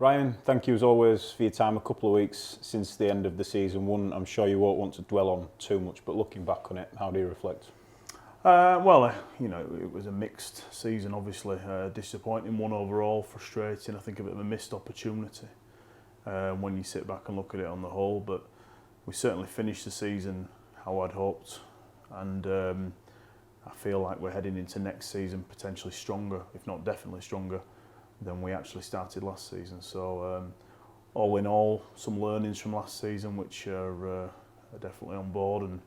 Ryan, thank you as always for your time. A couple of weeks since the end of the season one, I'm sure you won't want to dwell on too much, but looking back on it, how do you reflect? It was a mixed season, obviously. Disappointing one overall, frustrating. I think a bit of a missed opportunity when you sit back and look at it on the whole. But we certainly finished the season how I'd hoped. And I feel like we're heading into next season potentially stronger, if not definitely stronger, than we actually started last season. So all in all, some learnings from last season which are definitely on board, and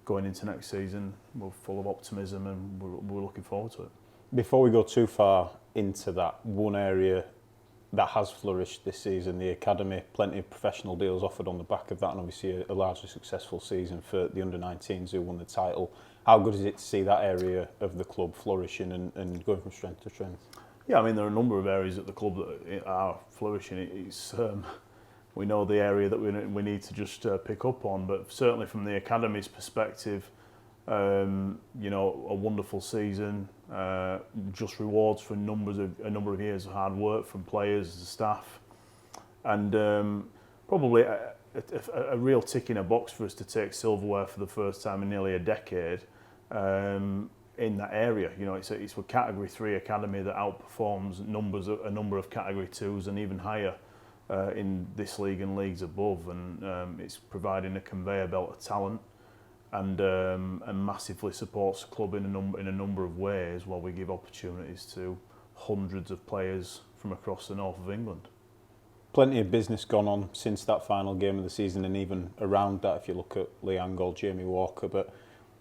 going into next season we're full of optimism and we're looking forward to it. Before we go too far into that, one area that has flourished this season, the academy, plenty of professional deals offered on the back of that, and obviously a largely successful season for the under-19s who won the title. How good is it to see that area of the club flourishing and going from strength to strength? Yeah, I mean, there are a number of areas at the club that are flourishing. It's we know the area that we need to just pick up on, but certainly from the academy's perspective, a wonderful season, just rewards for a number of years of hard work from players and staff, and probably a real tick in a box for us to take silverware for the first time in nearly a decade in that area. You know, it's a Category 3 academy that outperforms a number of Category 2s and even higher in this league and leagues above, and it's providing a conveyor belt of talent and massively supports the club in a number of ways, while we give opportunities to hundreds of players from across the north of England. Plenty of business gone on since that final game of the season, and even around that if you look at Lee Angol, Jamie Walker, but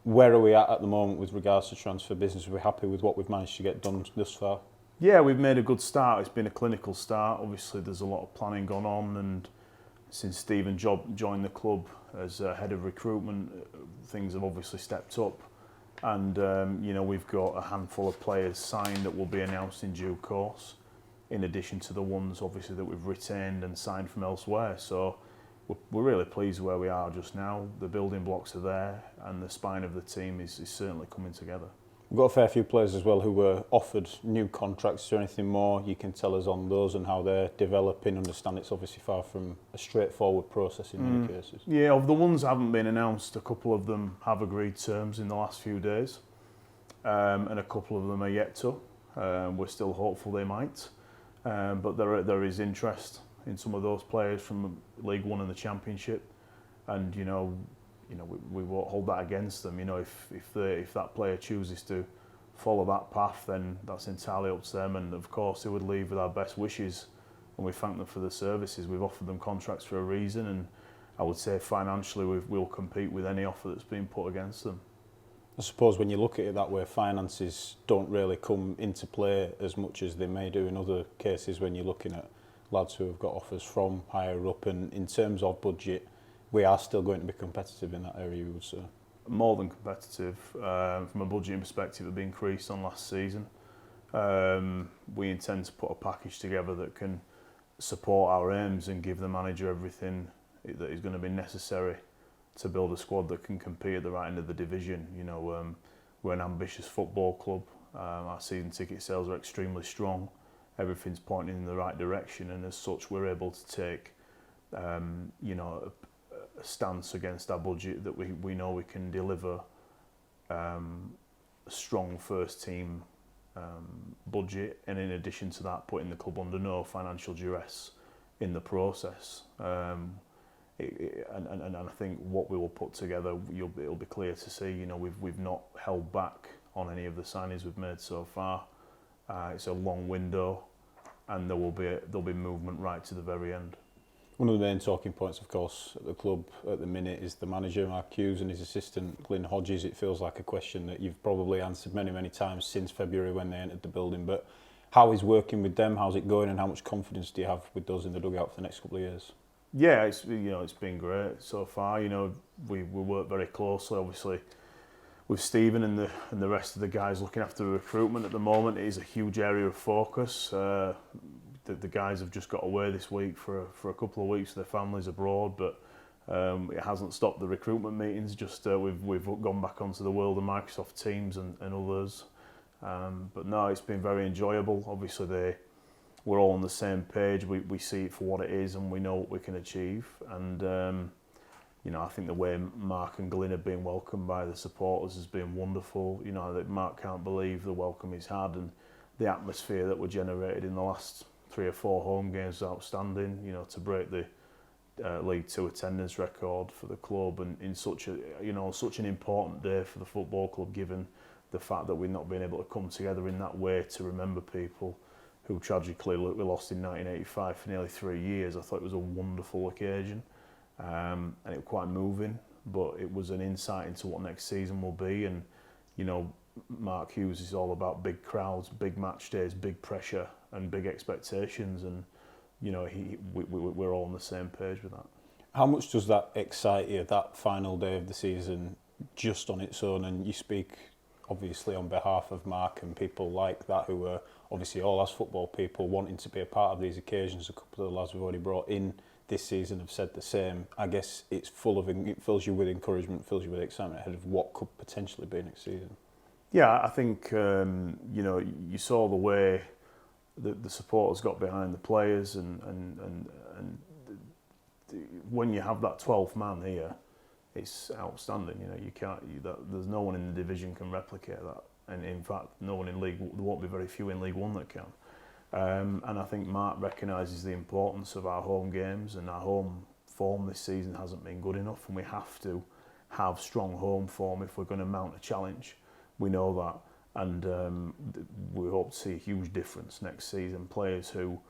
where are we at the moment with regards to transfer business? Are we happy with what we've managed to get done thus far? Yeah, we've made a good start. It's been a clinical start. Obviously, there's a lot of planning gone on, and since Stephen joined the club as head of recruitment, things have obviously stepped up. And we've got a handful of players signed that will be announced in due course, in addition to the ones obviously that we've retained and signed from elsewhere. So we're really pleased where we are just now. The building blocks are there, and the spine of the team is certainly coming together. We've got a fair few players as well who were offered new contracts. Is there anything more you can tell us on those and how they're developing? Understand it's obviously far from a straightforward process in many cases. Yeah, of the ones that haven't been announced, a couple of them have agreed terms in the last few days, and a couple of them are yet to. We're still hopeful they might, but there is interest in some of those players from League One and the Championship, and we won't hold that against them. If that player chooses to follow that path, then that's entirely up to them. And of course, they would leave with our best wishes, and we thank them for the services. We've offered them contracts for a reason, and I would say financially we'll compete with any offer that's been put against them. I suppose when you look at it that way, finances don't really come into play as much as they may do in other cases when you're looking at lads who have got offers from higher up, and in terms of budget, we are still going to be competitive in that area, you would say? More than competitive. From a budgeting perspective, it'll be increased on last season. We intend to put a package together that can support our aims and give the manager everything that is going to be necessary to build a squad that can compete at the right end of the division. We're an ambitious football club. Our season ticket sales are extremely strong. Everything's pointing in the right direction, and as such we're able to take a stance against our budget that we know we can deliver a strong first team budget, and in addition to that putting the club under no financial duress in the process. And I think what we will put together, it'll be clear to see. We've not held back on any of the signings we've made so far. It's a long window, and there'll be movement right to the very end. One of the main talking points, of course, at the club at the minute is the manager, Mark Hughes, and his assistant, Glyn Hodges. It feels like a question that you've probably answered many, many times since February when they entered the building. But how is working with them? How's it going, and how much confidence do you have with those in the dugout for the next couple of years? Yeah, it's been great so far. We work very closely, obviously, with Stephen and the rest of the guys looking after the recruitment at the moment. It is a huge area of focus. The guys have just got away this week for a couple of weeks with their families abroad, but it hasn't stopped the recruitment meetings. Just we've gone back onto the world of Microsoft Teams and others. But no, it's been very enjoyable. Obviously, we're all on the same page. We see it for what it is, and we know what we can achieve. And I think the way Mark and Glyn have been welcomed by the supporters has been wonderful. That Mark can't believe the welcome he's had, and the atmosphere that were generated in the last 3 or 4 home games is outstanding. To break the League Two attendance record for the club, and in such an important day for the football club, given the fact that we've not been able to come together in that way to remember people who tragically we lost in 1985 for nearly 3 years. I thought it was a wonderful occasion, and it was quite moving. But it was an insight into what next season will be. And Mark Hughes is all about big crowds, big match days, big pressure, and big expectations. And we're all on the same page with that. How much does that excite you, that final day of the season, just on its own? And you speak obviously on behalf of Mark and people like that, who are obviously all as football people wanting to be a part of these occasions. A couple of the lads we've already brought in this season have said the same. I guess it fills you with encouragement, fills you with excitement ahead of what could potentially be next season. Yeah, I think you saw the way the supporters got behind the players, and when you have that 12th man here, it's outstanding. There's no one in the division can replicate that, and in fact, no one in League. There won't be very few in League One that can. And I think Mark recognises the importance of our home games, and our home form this season hasn't been good enough, and we have to have strong home form if we're going to mount a challenge. We know that, and we hope to see a huge difference next season. Players who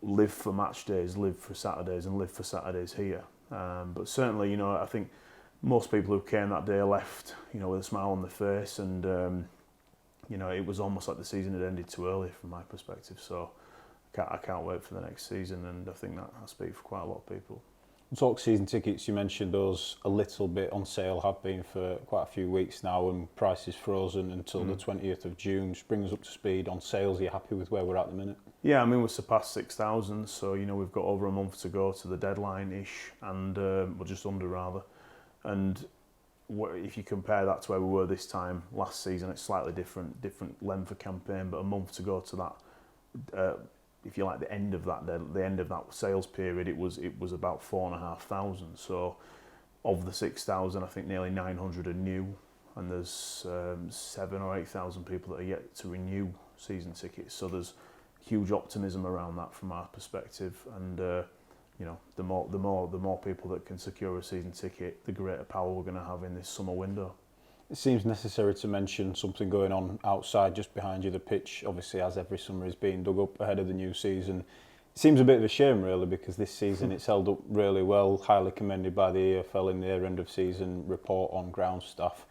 live for match days, live for Saturdays, and live for Saturdays here. But certainly, I think most people who came that day left, with a smile on their face, and it was almost like the season had ended too early from my perspective. So I can't wait for the next season, and I think that I speak for quite a lot of people. Talk season tickets, you mentioned those a little bit on sale, have been for quite a few weeks now, and prices frozen until the 20th of June. Just bring us up to speed on sales. Are you happy with where we're at the minute? Yeah, we surpassed 6,000, so we've got over a month to go to the deadline-ish, and well, just under rather. And if you compare that to where we were this time last season, it's slightly different length of campaign, but a month to go to that. If you like, the end of that sales period, it was about 4,500. So of the 6,000, I think nearly 900 are new, and there's 7,000 or 8,000 people that are yet to renew season tickets. So there's huge optimism around that from our perspective, and the more people that can secure a season ticket, the greater power we're going to have in this summer window. It seems necessary to mention something going on outside, just behind you. The pitch, obviously, as every summer, is being dug up ahead of the new season. It seems a bit of a shame, really, because this season it's held up really well, highly commended by the EFL in their end of season report on ground staff.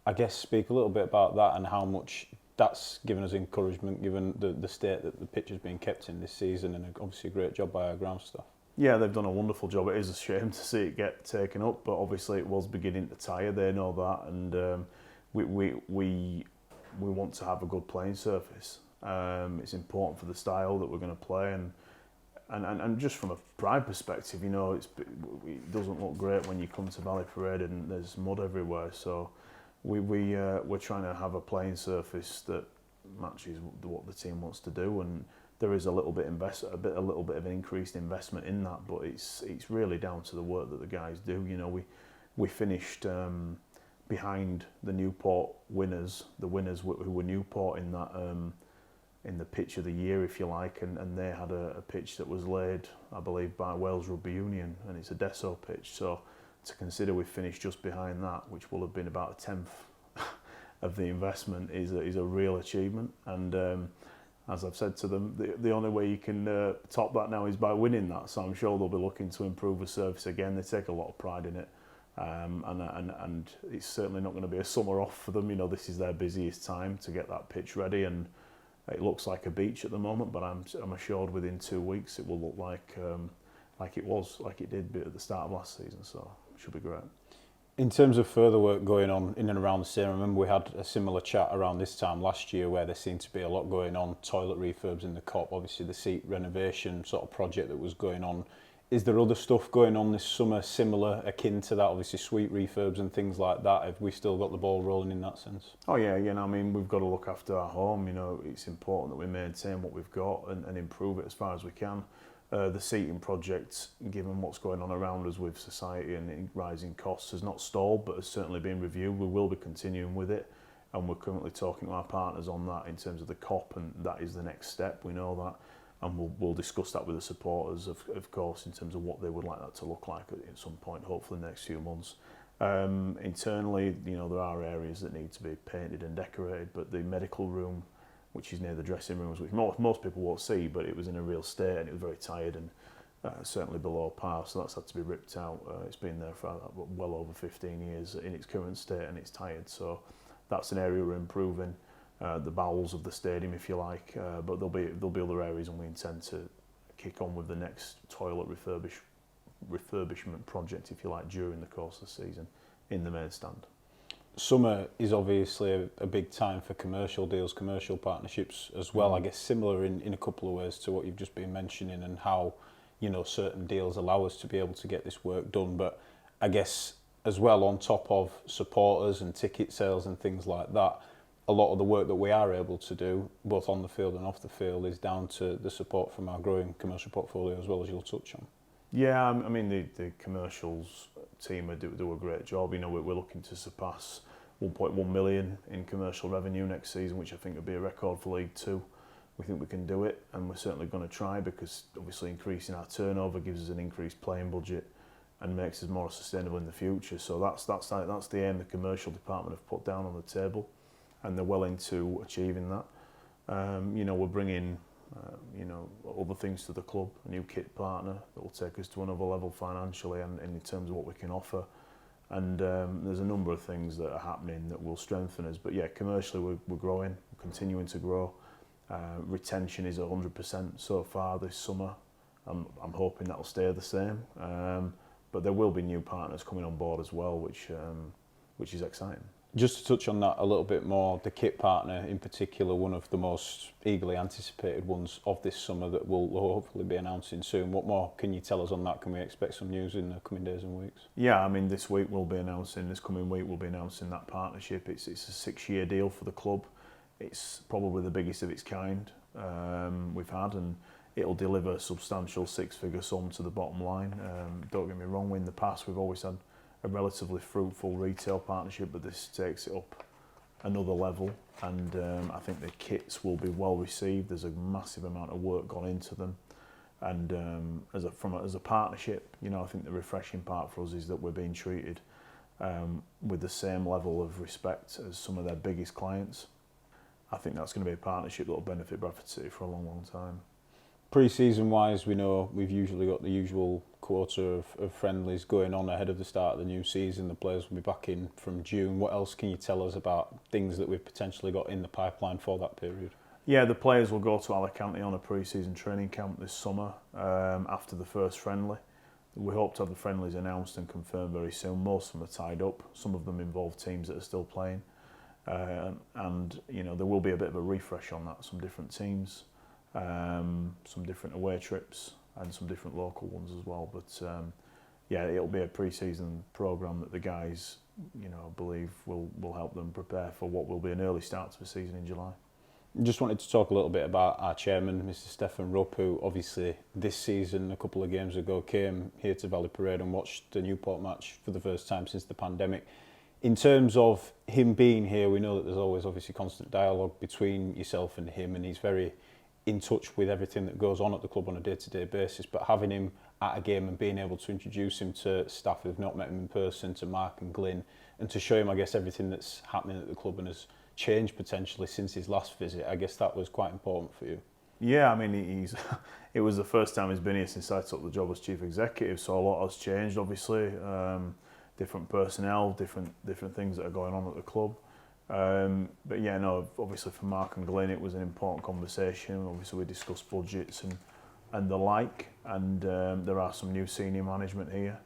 I guess speak a little bit about that and how much that's given us encouragement, given the state that the pitch has been kept in this season, and obviously a great job by our ground staff. Yeah, they've done a wonderful job. It is a shame to see it get taken up, but obviously it was beginning to tire. They know that, and we want to have a good playing surface. It's important for the style that we're going to play, and just from a pride perspective, it doesn't look great when you come to Valley Parade and there's mud everywhere. So we're trying to have a playing surface that matches what the team wants to do, and there is a little bit of an increased investment in that, but it's really down to the work that the guys do. We finished behind the Newport winners, who were Newport in that in the pitch of the year, if you like, and they had a pitch that was laid, I believe, by Wales Rugby Union, and it's a Desso pitch. So to consider we finished just behind that, which will have been about a tenth of the investment, is a real achievement. And as I've said to them, the only way you can top that now is by winning that. So I'm sure they'll be looking to improve the service again. They take a lot of pride in it, and it's certainly not going to be a summer off for them. This is their busiest time to get that pitch ready, and it looks like a beach at the moment. But I'm assured within 2 weeks it will look like it did at the start of last season. So it should be great. In terms of further work going on in and around the stadium, I remember we had a similar chat around this time last year where there seemed to be a lot going on, toilet refurbs in the Kop, obviously the seat renovation sort of project that was going on. Is there other stuff going on this summer similar, akin to that? Obviously, suite refurbs and things like that. Have we still got the ball rolling in that sense? Oh yeah, I mean, we've got to look after our home. It's important that we maintain what we've got and improve it as far as we can. The seating project, given what's going on around us with society and rising costs, has not stalled, but has certainly been reviewed. We will be continuing with it, and we're currently talking to our partners on that in terms of the COP, and that is the next step. We know that. And we'll discuss that with the supporters, of course, in terms of what they would like that to look like at some point, hopefully in the next few months. Internally, there are areas that need to be painted and decorated, but the medical room, which is near the dressing rooms, which most people won't see, but it was in a real state and it was very tired and certainly below par, so that's had to be ripped out. It's been there for well over 15 years in its current state and it's tired, so that's an area we're improving. The bowels of the stadium, if you like, but there'll be other areas, and we intend to kick on with the next toilet refurbishment project, if you like, during the course of the season in the main stand. Summer is obviously a big time for commercial deals, commercial partnerships as well. I guess similar in a couple of ways to what you've just been mentioning, and how certain deals allow us to be able to get this work done. But I guess as well, on top of supporters and ticket sales and things like that, a lot of the work that we are able to do, both on the field and off the field, is down to the support from our growing commercial portfolio as well, as you'll touch on. Yeah, I mean, the commercials team do a great job. We're looking to surpass 1.1 million in commercial revenue next season, which I think would be a record for League Two. We think we can do it, and we're certainly going to try, because obviously increasing our turnover gives us an increased playing budget and makes us more sustainable in the future. So that's the aim the commercial department have put down on the table, and they're well into achieving that. We're bringing other things to the club, a new kit partner that will take us to another level financially and in terms of what we can offer. And there's a number of things that are happening that will strengthen us. But yeah, commercially we're growing, we're continuing to grow. Retention is 100% so far this summer. I'm hoping that'll stay the same. But there will be new partners coming on board as well, which is exciting. Just to touch on that a little bit more, the kit partner in particular, one of the most eagerly anticipated ones of this summer that we'll hopefully be announcing soon. What more can you tell us on that? Can we expect some news in the coming days and weeks? Yeah, I mean, this coming week we'll be announcing that partnership. It's a 6-year deal for the club. It's probably the biggest of its kind we've had, and it'll deliver a substantial 6-figure sum to the bottom line. Don't get me wrong, in the past we've always had a relatively fruitful retail partnership, but this takes it up another level, and I think the kits will be well received. There's a massive amount of work gone into them, and as a partnership, I think the refreshing part for us is that we're being treated with the same level of respect as some of their biggest clients. I think that's going to be a partnership that will benefit Bradford City for a long, long time. Pre-season wise, we know we've usually got the usual quarter of friendlies going on ahead of the start of the new season. The players will be back in from June. What else can you tell us about things that we've potentially got in the pipeline for that period? Yeah, the players will go to Alicante on a pre-season training camp this summer after the first friendly. We hope to have the friendlies announced and confirmed very soon. Most of them are tied up. Some of them involve teams that are still playing. And there will be a bit of a refresh on that. Some different teams, some different away trips, and some different local ones as well. But it'll be a pre-season programme that the guys, believe will help them prepare for what will be an early start to the season in July. Just wanted to talk a little bit about our chairman, Mr. Stefan Rupp, who obviously this season, a couple of games ago, came here to Valley Parade and watched the Newport match for the first time since the pandemic. In terms of him being here, we know that there's always obviously constant dialogue between yourself and him, and he's very in touch with everything that goes on at the club on a day-to-day basis. But having him at a game and being able to introduce him to staff who've not met him in person, to Mark and Glyn, and to show him, I guess, everything that's happening at the club and has changed potentially since his last visit, I guess that was quite important for you. Yeah, I mean, it was the first time he's been here since I took the job as chief executive, so a lot has changed, obviously. Different personnel, different things that are going on at the club. But yeah, no, obviously for Mark and Glyn it was an important conversation. Obviously we discussed budgets and the like, and there are some new senior management here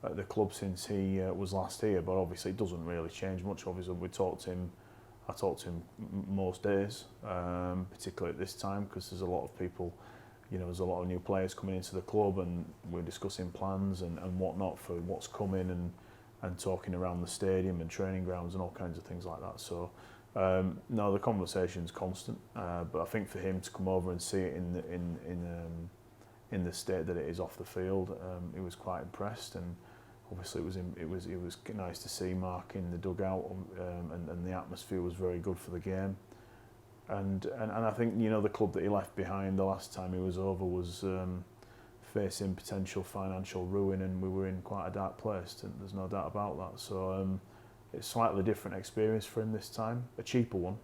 at the club since he was last here, but obviously it doesn't really change much. Obviously I talk to him most days, particularly at this time, because there's a lot of people there's a lot of new players coming into the club, and we're discussing plans and whatnot for what's coming, and talking around the stadium and training grounds and all kinds of things like that. So no, the conversation's constant, but I think for him to come over and see it in the state that it is off the field, he was quite impressed. And obviously it was nice to see Mark in the dugout, and the atmosphere was very good for the game. And I think the club that he left behind the last time he was over was facing potential financial ruin, and we were in quite a dark place. And there's no doubt about that. So it's a slightly different experience for him this time, a cheaper one,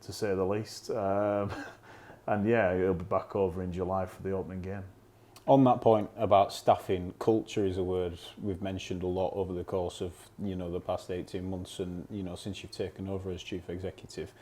to say the least. And yeah, he'll be back over in July for the opening game. On that point about staffing, culture is a word we've mentioned a lot over the course of the past 18 months, and since you've taken over as chief executive.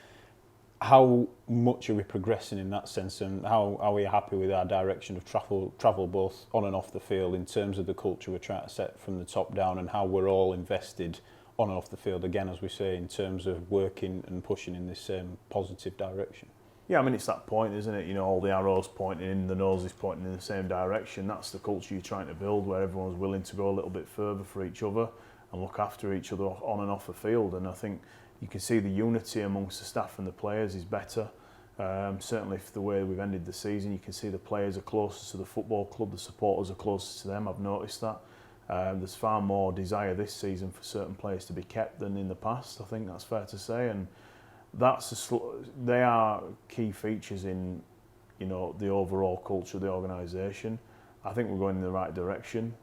How much are we progressing in that sense, and how are we happy with our direction of travel both on and off the field in terms of the culture we're trying to set from the top down, and how we're all invested on and off the field, again, as we say, in terms of working and pushing in this same positive direction? Yeah, I mean, it's that point, isn't it? All the arrows pointing in, the noses pointing in the same direction. That's the culture you're trying to build, where everyone's willing to go a little bit further for each other and look after each other on and off the field. And I think you can see the unity amongst the staff and the players is better. Certainly for the way we've ended the season, you can see the players are closer to the football club, the supporters are closer to them. I've noticed that. There's far more desire this season for certain players to be kept than in the past. I think that's fair to say, and they are key features in the overall culture of the organisation. I think we're going in the right direction.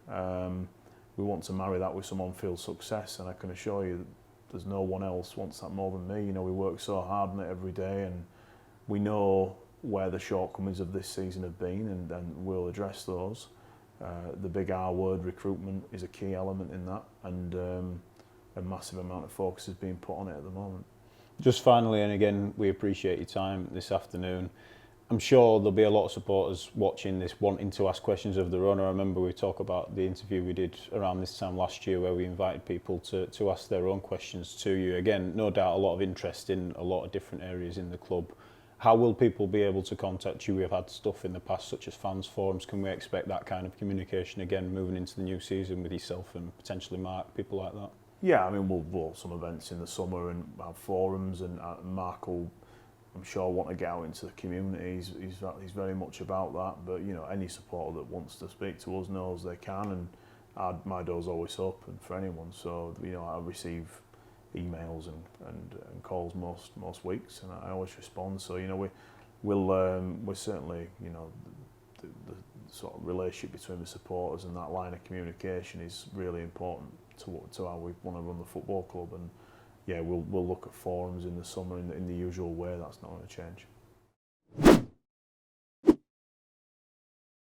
We want to marry that with some on-field success, and I can assure you that there's no one else wants that more than me. We work so hard on it every day, and we know where the shortcomings of this season have been, and we'll address those. The big R word, recruitment, is a key element in that, and a massive amount of focus is being put on it at the moment. Just finally, and again, we appreciate your time this afternoon. I'm sure there'll be a lot of supporters watching this wanting to ask questions of their own. I remember we talked about the interview we did around this time last year where we invited people to ask their own questions to you. Again, no doubt a lot of interest in a lot of different areas in the club. How will people be able to contact you? We've had stuff in the past such as fans forums. Can we expect that kind of communication again moving into the new season with yourself and potentially Mark, people like that? Yeah, I mean, we'll have some events in the summer and have forums, and Mark will, I'm sure, want to get out into the community. He's very much about that. But any supporter that wants to speak to us knows they can, and my door's always open for anyone. So I receive emails and calls most weeks, and I always respond. So we're certainly the sort of relationship between the supporters and that line of communication is really important to how we want to run the football club. And yeah, we'll look at forums in the summer in the usual way. That's not going to change.